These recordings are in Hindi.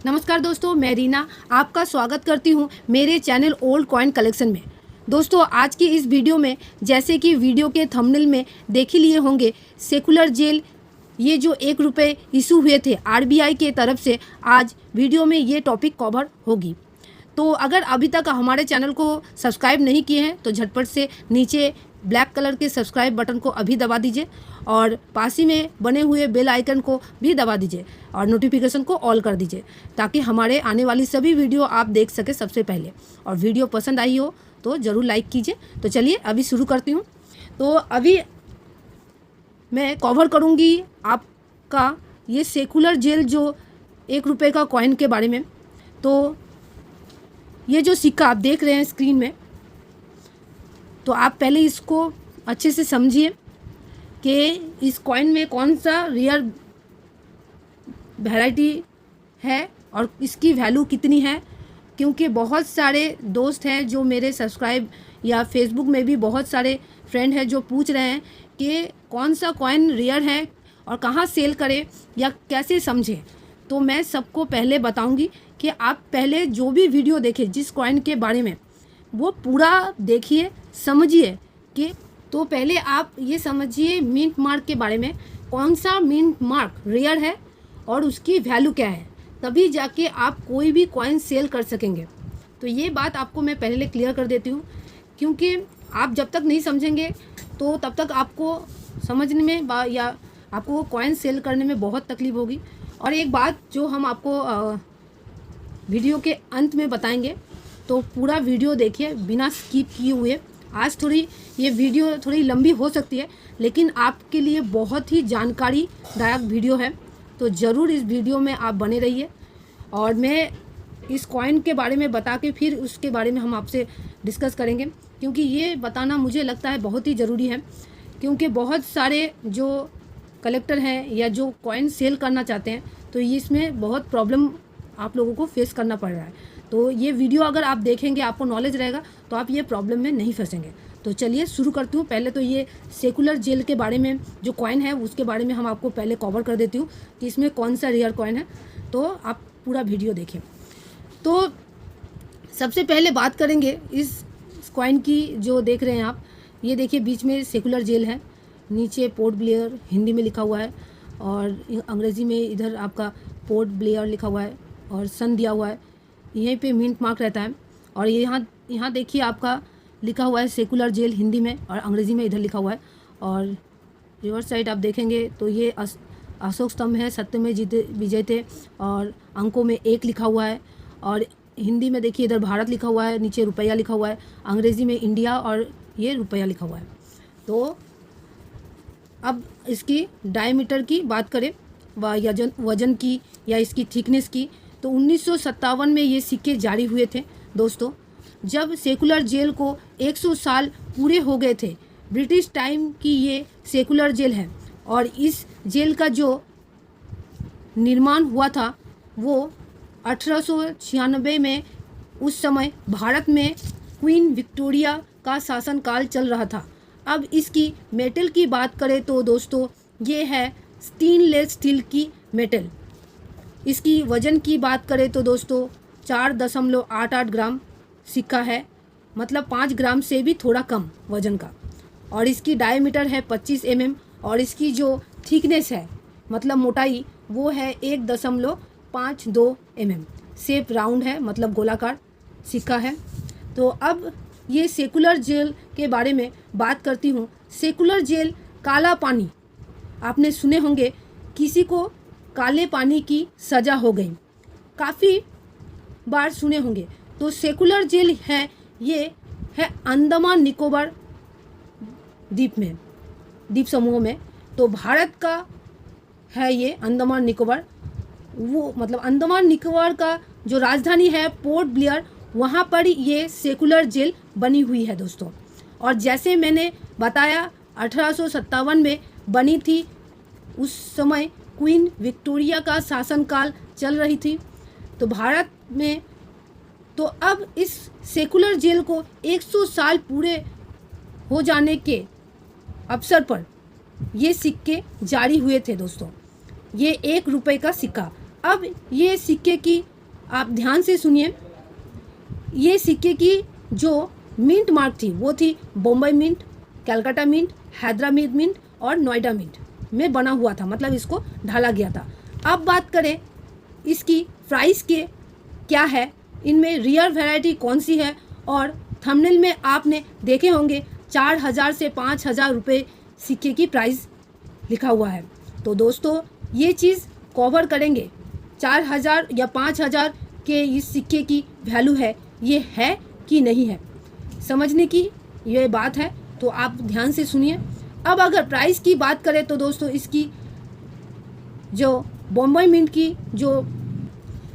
नमस्कार दोस्तों, मैं रीना आपका स्वागत करती हूँ मेरे चैनल ओल्ड कॉइन कलेक्शन में। दोस्तों, आज की इस वीडियो में जैसे कि वीडियो के थंबनेल में देख ही लिए होंगे, सेकुलर जेल ये जो 1 रुपये इशू हुए थे आरबीआई के तरफ से, आज वीडियो में ये टॉपिक कवर होगी। तो अगर अभी तक हमारे चैनल को सब्सक्राइब नहीं किए हैं तो झटपट से नीचे ब्लैक कलर के सब्सक्राइब बटन को अभी दबा दीजिए और पास ही में बने हुए बेल आइकन को भी दबा दीजिए और नोटिफिकेशन को ऑल कर दीजिए ताकि हमारे आने वाली सभी वीडियो आप देख सके सबसे पहले। और वीडियो पसंद आई हो तो ज़रूर लाइक कीजिए। तो चलिए अभी शुरू करती हूँ। तो अभी मैं कवर करूँगी आपका ये सेकुलर जेल जो 1 रुपये का कॉइन के बारे में। तो ये जो सिक्का आप देख रहे हैं स्क्रीन में, तो आप पहले इसको अच्छे से समझिए कि इस कॉइन में कौन सा रेयर वैरायटी है और इसकी वैल्यू कितनी है। क्योंकि बहुत सारे दोस्त हैं जो मेरे सब्सक्राइब या फेसबुक में भी बहुत सारे फ्रेंड हैं जो पूछ रहे हैं कि कौन सा कॉइन रेयर है और कहाँ सेल करें या कैसे समझें। तो मैं सबको पहले बताऊंगी कि आप पहले जो भी वीडियो देखें जिस कॉइन के बारे में, वो पूरा देखिए, समझिए कि तो पहले आप ये समझिए मिंट मार्क के बारे में, कौन सा मिंट मार्क रेयर है और उसकी वैल्यू क्या है, तभी जाके आप कोई भी कॉइन सेल कर सकेंगे। तो ये बात आपको मैं पहले क्लियर कर देती हूँ, क्योंकि आप जब तक नहीं समझेंगे तो तब तक आपको समझने में या आपको कॉइन सेल करने में बहुत तकलीफ होगी। और एक बात जो हम आपको वीडियो के अंत में बताएंगे, तो पूरा वीडियो देखिए बिना स्किप किए हुए। आज थोड़ी ये वीडियो थोड़ी लंबी हो सकती है, लेकिन आपके लिए बहुत ही जानकारीदायक वीडियो है। तो ज़रूर इस वीडियो में आप बने रहिए और मैं इस कॉइन के बारे में बता के फिर उसके बारे में हम आपसे डिस्कस करेंगे, क्योंकि ये बताना मुझे लगता है बहुत ही ज़रूरी है। क्योंकि बहुत सारे जो कलेक्टर हैं या जो कॉइन सेल करना चाहते हैं, तो इसमें बहुत प्रॉब्लम आप लोगों को फेस करना पड़ रहा है। तो ये वीडियो अगर आप देखेंगे, आपको नॉलेज रहेगा, तो आप ये प्रॉब्लम में नहीं फंसेंगे। तो चलिए शुरू करती हूँ। पहले तो ये सेकुलर जेल के बारे में जो कॉइन है उसके बारे में हम आपको पहले कवर कर देती हूँ कि इसमें कौन सा रेयर कॉइन है। तो आप पूरा वीडियो देखें। तो सबसे पहले बात करेंगे इस कॉइन की जो देख रहे हैं आप। ये देखिए बीच में सेकुलर जेल है, नीचे पोर्ट ब्लेयर हिंदी में लिखा हुआ है और अंग्रेज़ी में इधर आपका पोर्ट ब्लेयर लिखा हुआ है और सन दिया हुआ है। यहीं पे मिंट मार्क रहता है और ये यहाँ देखिए आपका लिखा हुआ है सेकुलर जेल हिंदी में और अंग्रेज़ी में इधर लिखा हुआ है। और रिवर्स साइड आप देखेंगे तो ये अशोक स्तंभ है, सत्य में जीते विजय थे, और अंकों में 1 लिखा हुआ है। और हिंदी में देखिए इधर भारत लिखा हुआ है, नीचे रुपया लिखा हुआ है, अंग्रेज़ी में इंडिया और ये रुपया लिखा हुआ है। तो अब इसकी डायमीटर की बात करें या वजन की या इसकी थिकनेस की, तो 1957 में ये सिक्के जारी हुए थे दोस्तों, जब सेकुलर जेल को 100 साल पूरे हो गए थे। ब्रिटिश टाइम की ये सेकुलर जेल है और इस जेल का जो निर्माण हुआ था वो 1896 में। उस समय भारत में क्वीन विक्टोरिया का शासनकाल चल रहा था। अब इसकी मेटल की बात करें तो दोस्तों ये है स्टेनलेस स्टील की मेटल। इसकी वज़न की बात करें तो दोस्तों 4.88 ग्राम सिक्का है, मतलब 5 ग्राम से भी थोड़ा कम वज़न का। और इसकी डायमीटर है 25 mm और इसकी जो थिकनेस है मतलब मोटाई वो है 1.52 mm। शेप राउंड है, मतलब गोलाकार सिक्का है। तो अब ये सेकुलर जेल के बारे में बात करती हूँ। सेकुलर जेल काला पानी, आपने सुने होंगे किसी को काले पानी की सज़ा हो गई, काफ़ी बार सुने होंगे। तो सेकुलर जेल है, ये है अंडमान निकोबार द्वीप समूह में। तो भारत का है ये अंडमान निकोबार, वो मतलब अंडमान निकोबार का जो राजधानी है पोर्ट ब्लेयर, वहाँ पर ये सेकुलर जेल बनी हुई है दोस्तों। और जैसे मैंने बताया 1857 में बनी थी, उस समय क्वीन विक्टोरिया का शासनकाल चल रही थी तो भारत में। तो अब इस सेकुलर जेल को 100 साल पूरे हो जाने के अवसर पर ये सिक्के जारी हुए थे दोस्तों। ये 1 रुपये का सिक्का। अब ये सिक्के की आप ध्यान से सुनिए। ये सिक्के की जो मिंट मार्क थी वो थी Bombay mint, Calcutta mint, Hyderabad mint और नोएडा मिंट में बना हुआ था, मतलब इसको ढाला गया था। अब बात करें इसकी प्राइस के क्या है, इनमें रियर वैरायटी कौन सी है, और थंबनेल में आपने देखे होंगे 4000 से 5000 रुपये सिक्के की प्राइस लिखा हुआ है। तो दोस्तों ये चीज़ कवर करेंगे, 4000 या 5000 के इस सिक्के की वैल्यू है कि नहीं है, समझने की ये बात है, तो आप ध्यान से सुनिए। अब अगर प्राइस की बात करें तो दोस्तों इसकी जो बॉम्बे मिंट की जो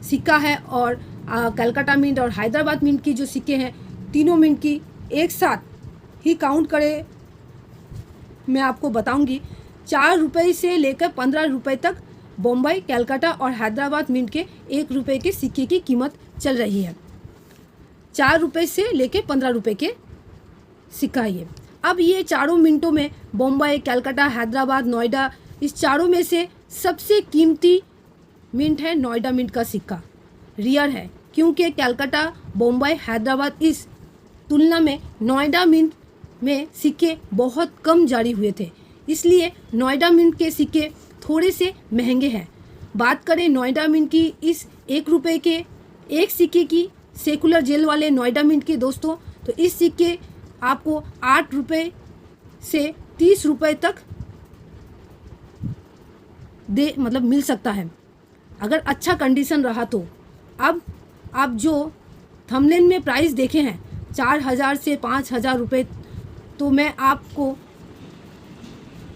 सिक्का है और कलकत्ता मिंट और हैदराबाद मिंट की जो सिक्के हैं, तीनों मिंट की एक साथ ही काउंट करें, मैं आपको बताऊंगी 4 रुपये से लेकर 15 रुपये तक बॉम्बे, कलकत्ता और हैदराबाद मिंट के 1 रुपये के सिक्के की कीमत चल रही है। 4 रुपये से लेकर 15 रुपये के सिक्का है ये। अब ये चारों मिंटों में बॉम्बे, कलकत्ता, हैदराबाद, नोएडा, इस चारों में से सबसे कीमती मिंट है नोएडा मिंट का सिक्का, रियर है, क्योंकि कलकत्ता, बॉम्बे, हैदराबाद इस तुलना में नोएडा मिंट में सिक्के बहुत कम जारी हुए थे, इसलिए नोएडा मिंट के सिक्के थोड़े से महंगे हैं। बात करें नोएडा मिंट की इस 1 रुपये के एक सिक्के की, सेकुलर जेल वाले नोएडा मिंट के दोस्तों, तो इस सिक्के आपको 8 रुपये से 30 रुपये तक मतलब मिल सकता है, अगर अच्छा कंडीशन रहा तो। अब आप जो थंबनेल में प्राइस देखे हैं 4000 से 5000 रुपये, तो मैं आपको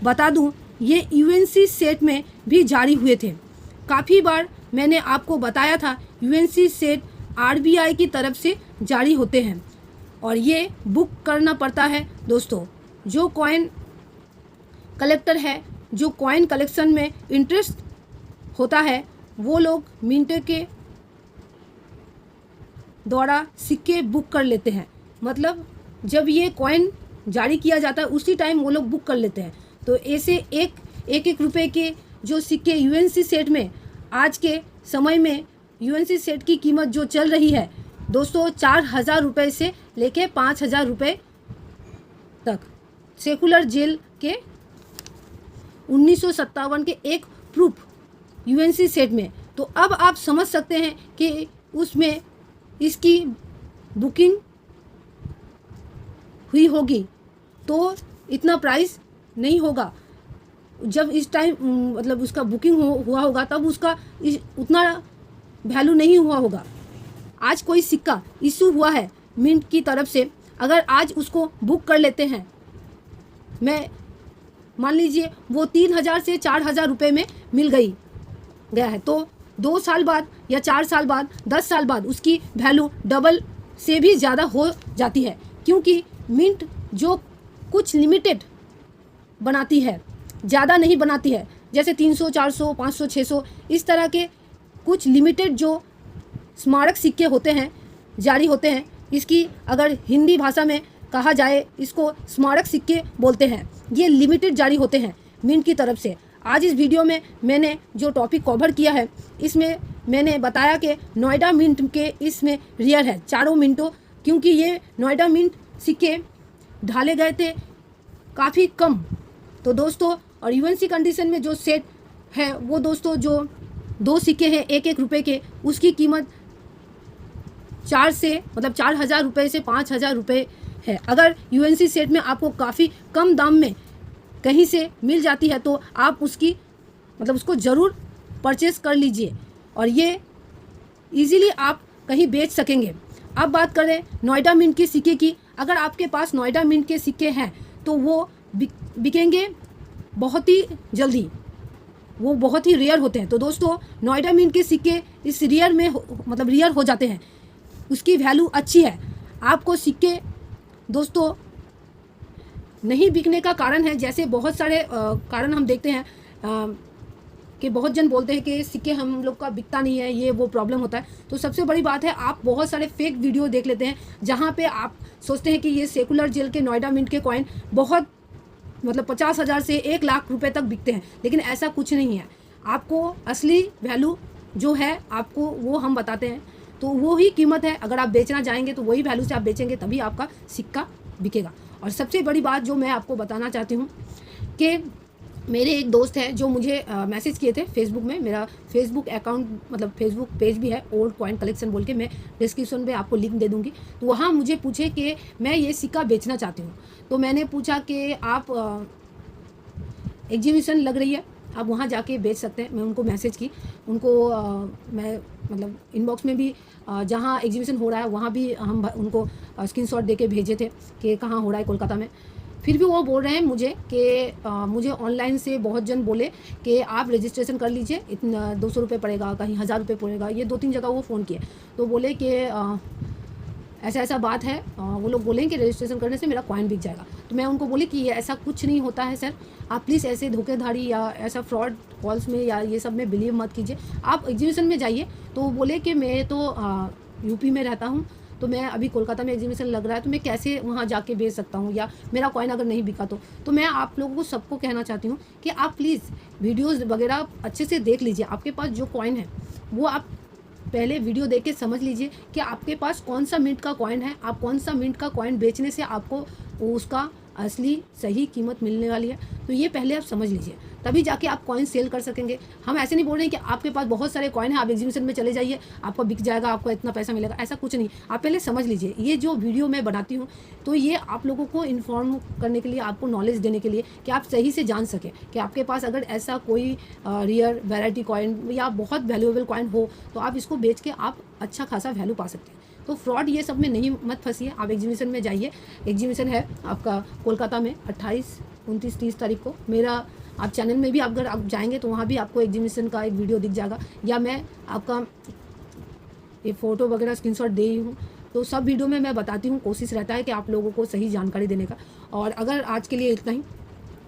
बता दूं ये यूएनसी सेट में भी जारी हुए थे। काफ़ी बार मैंने आपको बताया था यूएनसी सेट आरबीआई की तरफ से जारी होते हैं और ये बुक करना पड़ता है दोस्तों। जो कॉइन कलेक्टर है, जो कॉइन कलेक्शन में इंटरेस्ट होता है, वो लोग मिंट के द्वारा सिक्के बुक कर लेते हैं, मतलब जब ये कॉइन जारी किया जाता है उसी टाइम वो लोग बुक कर लेते हैं। तो ऐसे एक रुपए के जो सिक्के यूएनसी सेट में आज के समय में यूएनसी सेट की कीमत जो चल रही है दोस्तों 4000 रुपये से लेके 5000 रुपये तक, सेकुलर जेल के 1957 के एक प्रूफ यूएनसी सेट में। तो अब आप समझ सकते हैं कि उसमें इसकी बुकिंग हुई होगी तो इतना प्राइस नहीं होगा। जब इस टाइम मतलब उसका बुकिंग हुआ होगा तब उसका उतना वैल्यू नहीं हुआ होगा। आज कोई सिक्का इशू हुआ है मिंट की तरफ से, अगर आज उसको बुक कर लेते हैं, मैं मान लीजिए वो 3000 से 4000 रुपये में मिल गया है, तो 2 साल बाद या 4 साल बाद, 10 साल बाद उसकी वैल्यू डबल से भी ज़्यादा हो जाती है, क्योंकि मिंट जो कुछ लिमिटेड बनाती है, ज़्यादा नहीं बनाती है, जैसे 300, 400, 500, 600 इस तरह के कुछ लिमिटेड जो स्मारक सिक्के होते हैं, जारी होते हैं। इसकी अगर हिंदी भाषा में कहा जाए इसको स्मारक सिक्के बोलते हैं। ये लिमिटेड जारी होते हैं मिंट की तरफ से। आज इस वीडियो में मैंने जो टॉपिक कवर किया है इसमें मैंने बताया कि नोएडा मिंट के इसमें रियर है चारों मिंटों, क्योंकि ये नोएडा मिंट सिक्के ढाले गए थे काफ़ी कम। तो दोस्तों और यूएनसी कंडीशन में जो सेट है वो दोस्तों जो 2 सिक्के हैं 1 रुपये के, उसकी कीमत 4000 रुपये से 5000 रुपये है। अगर यूएनसी सेट में आपको काफ़ी कम दाम में कहीं से मिल जाती है तो आप उसको ज़रूर परचेज़ कर लीजिए और ये इजीली आप कहीं बेच सकेंगे। अब बात करें नोएडा मिंट के सिक्के की। अगर आपके पास नोएडा मिंट के सिक्के हैं तो वो बिकेंगे बहुत ही जल्दी, वो बहुत ही रेयर होते हैं। तो दोस्तों नोएडा मिंट के सिक्के इस रियर में रियर हो जाते हैं, उसकी वैल्यू अच्छी है। आपको सिक्के दोस्तों नहीं बिकने का कारण है, जैसे बहुत सारे कारण हम देखते हैं कि बहुत जन बोलते हैं कि सिक्के हम लोग का बिकता नहीं है, ये वो प्रॉब्लम होता है। तो सबसे बड़ी बात है आप बहुत सारे फेक वीडियो देख लेते हैं जहाँ पे आप सोचते हैं कि ये सेकुलर जेल के नोएडा मिंट के कॉइन बहुत 50,000 से 1 लाख रुपए तक बिकते हैं, लेकिन ऐसा कुछ नहीं है। आपको असली वैल्यू जो है आपको वो हम बताते हैं, तो वो ही कीमत है। अगर आप बेचना चाहेंगे तो वही वैल्यू से आप बेचेंगे, तभी आपका सिक्का बिकेगा। और सबसे बड़ी बात जो मैं आपको बताना चाहती हूँ कि मेरे एक दोस्त हैं जो मुझे मैसेज किए थे फेसबुक में। मेरा फेसबुक अकाउंट मतलब फेसबुक पेज भी है, ओल्ड कॉइन कलेक्शन बोल के, मैं डिस्क्रिप्शन में आपको लिंक दे दूँगी। तो वहाँ मुझे पूछे कि मैं ये सिक्का बेचना चाहती हूँ। तो मैंने पूछा कि आप एग्जीबिशन लग रही है, आप वहाँ जाके बेच सकते हैं। मैं उनको मैसेज की, उनको मैं मतलब इनबॉक्स में भी जहाँ एग्जीबिशन हो रहा है वहाँ भी हम उनको स्क्रीनशॉट देके भेजे थे कि कहाँ हो रहा है कोलकाता में। फिर भी वो बोल रहे हैं मुझे कि मुझे ऑनलाइन से बहुत जन बोले कि आप रजिस्ट्रेशन कर लीजिए, इतना 200 रुपये पड़ेगा, कहीं 1000 रुपये पड़ेगा। ये 2-3 जगह वो फ़ोन किए, तो बोले कि ऐसा ऐसा बात है, वो लोग बोलें कि रजिस्ट्रेशन करने से मेरा कॉइन बिक जाएगा। तो मैं उनको बोली कि ये ऐसा कुछ नहीं होता है सर, आप प्लीज़ ऐसे धोखेधाड़ी या ऐसा फ्रॉड कॉल्स में या ये सब में बिलीव मत कीजिए, आप एग्जीबिशन में जाइए। तो वो बोले कि मैं तो यूपी में रहता हूँ, तो मैं अभी कोलकाता में एग्जीबिशन लग रहा है, तो मैं कैसे वहाँ जाके बेच सकता हूँ, या मेरा कॉइन अगर नहीं बिका तो मैं आप लोगों को सबको कहना चाहती हूँ कि आप प्लीज़ वीडियोज़ वगैरह अच्छे से देख लीजिए। आपके पास जो कॉइन है वो आप पहले वीडियो देख के समझ लीजिए कि आपके पास कौन सा मिंट का कॉइन है, आप कौन सा मिंट का कॉइन बेचने से आपको उसका असली सही कीमत मिलने वाली है। तो ये पहले आप समझ लीजिए, तभी जाके आप कॉइन सेल कर सकेंगे। हम ऐसे नहीं बोल रहे हैं कि आपके पास बहुत सारे कॉइन हैं, आप एग्जीबिशन में चले जाइए, आपका बिक जाएगा, आपको इतना पैसा मिलेगा, ऐसा कुछ नहीं। आप पहले समझ लीजिए। ये जो वीडियो मैं बनाती हूँ तो ये आप लोगों को इन्फॉर्म करने के लिए, आपको नॉलेज देने के लिए, कि आप सही से जान सकें कि आपके पास अगर ऐसा कोई रेयर वैरायटी कॉइन या बहुत वैल्यूएबल कॉइन हो तो आप इसको बेच के आप अच्छा खासा वैल्यू पा सकते हैं। तो फ्रॉड ये सब में नहीं मत फंसिए, आप एग्जीबिशन में जाइए। एग्जीबिशन है आपका कोलकाता में 28, 29, 30 तारीख को। मेरा आप चैनल में भी अगर आप जाएंगे तो वहाँ भी आपको एग्जीबिशन का एक वीडियो दिख जाएगा, या मैं आपका ये फ़ोटो वगैरह स्क्रीनशॉट दे ही हूँ। तो सब वीडियो में मैं बताती हूँ, कोशिश रहता है कि आप लोगों को सही जानकारी देने का। और अगर आज के लिए इतना ही।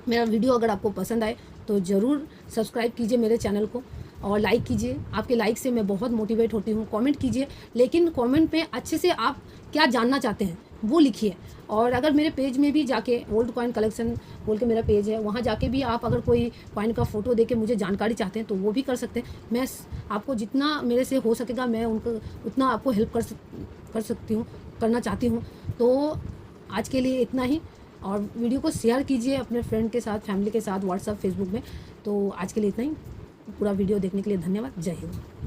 मेरा वीडियो अगर आपको पसंद आए तो ज़रूर सब्सक्राइब कीजिए मेरे चैनल को और लाइक कीजिए। आपके लाइक से मैं बहुत मोटिवेट होती हूँ। कमेंट कीजिए, लेकिन कमेंट में अच्छे से आप क्या जानना चाहते हैं वो लिखिए। और अगर मेरे पेज में भी जाके ओल्ड कॉइन कलेक्शन बोल के मेरा पेज है, वहाँ जाके भी आप अगर कोई कॉइन का फ़ोटो देके मुझे जानकारी चाहते हैं तो वो भी कर सकते हैं। मैं आपको जितना मेरे से हो सकेगा मैं उनको उतना आपको हेल्प कर सकती हूँ, करना चाहती हूँ। तो आज के लिए इतना ही, और वीडियो को शेयर कीजिए अपने फ्रेंड के साथ, फैमिली के साथ, व्हाट्सएप, फेसबुक में। तो आज के लिए इतना ही। पूरा वीडियो देखने के लिए धन्यवाद। जय हिंद।